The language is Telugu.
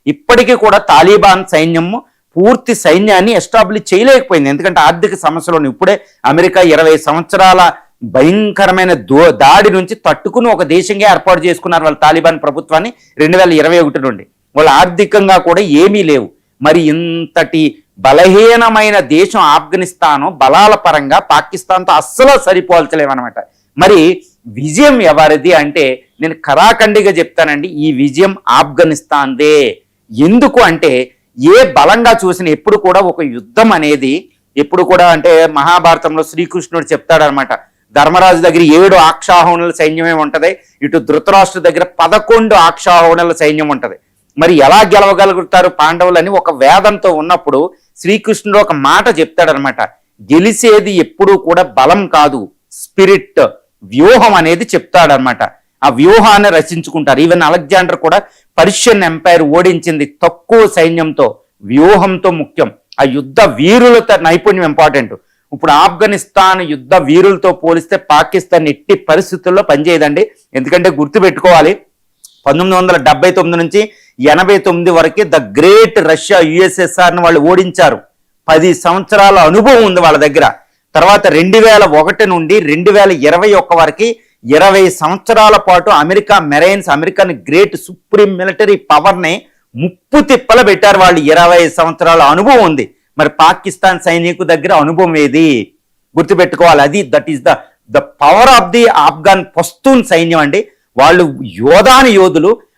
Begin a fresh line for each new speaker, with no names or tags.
ఇప్పటికీ కూడా తాలిబాన్ సైన్యము పూర్తి సైన్యాన్ని ఎస్టాబ్లిష్ చేయలేకపోయింది. ఎందుకంటే ఆర్థిక సమస్యలు ఇప్పుడే అమెరికా 20 సంవత్సరాల భయంకరమైన దాడి నుంచి తట్టుకుని ఒక దేశంగా ఏర్పాటు చేసుకున్నారు వాళ్ళ తాలిబాన్ ప్రభుత్వాన్ని 2021 నుండి. వాళ్ళు ఆర్థికంగా కూడా ఏమీ లేవు. మరి ఇంతటి బలహీనమైన దేశం ఆఫ్ఘనిస్తాను బలాల పరంగా పాకిస్తాన్తో అస్సలు సరిపోల్చలేమన్నమాట. మరి విజయం ఎవరిది అంటే నేను ఖరాఖండిగా చెప్తానండి, ఈ విజయం ఆఫ్ఘనిస్తాన్దే. ఎందుకు అంటే ఏ బలంగా చూసిన ఎప్పుడు కూడా ఒక యుద్ధం అనేది ఎప్పుడు కూడా అంటే మహాభారతంలో శ్రీకృష్ణుడు చెప్తాడనమాట, ధర్మరాజు దగ్గర 7 అక్షౌహిణుల సైన్యమే ఉంటది, ఇటు ధృతరాష్ట్ర దగ్గర 11 అక్షౌహిణుల సైన్యం ఉంటది. మరి ఎలా గెలవగలుగుతారు పాండవులని ఒక వేదంతో ఉన్నప్పుడు శ్రీకృష్ణుడు ఒక మాట చెప్తాడనమాట, గెలిచేది ఎప్పుడూ కూడా బలం కాదు, స్పిరిట్, వ్యూహం అనేది చెప్తాడనమాట. ఆ వ్యూహాన్ని రచించుకుంటారు. ఈవెన్ అలెగ్జాండర్ కూడా పర్షియన్ ఎంపైర్ ఓడించింది తక్కువ సైన్యంతో, వ్యూహంతో ముఖ్యం. ఆ యుద్ధ వీరులతో నైపుణ్యం ఇంపార్టెంట్. ఇప్పుడు ఆఫ్ఘనిస్తాన్ యుద్ధ వీరులతో పోలిస్తే పాకిస్తాన్ ఎట్టి పరిస్థితుల్లో పనిచేయదండి. ఎందుకంటే గుర్తుపెట్టుకోవాలి, 1979 నుంచి 89 వరకు ద గ్రేట్ రష్యా యుఎస్ఎస్ఆర్ని వాళ్ళు ఓడించారు. 10 సంవత్సరాల అనుభవం ఉంది వాళ్ళ దగ్గర. తర్వాత 2001 నుండి 2021 వరకు 20 సంవత్సరాల పాటు America marines, American great supreme military పవర్ని ముప్పు తిప్పల పెట్టారు వాళ్ళు. 20 సంవత్సరాల అనుభవం ఉంది. మరి పాకిస్తాన్ సైనికు దగ్గర అనుభవం ఏది గుర్తుపెట్టుకోవాలి. అది that is the power of the Afghan Pashtun సైన్యం అండి. వాళ్ళు యోధాని యోధులు.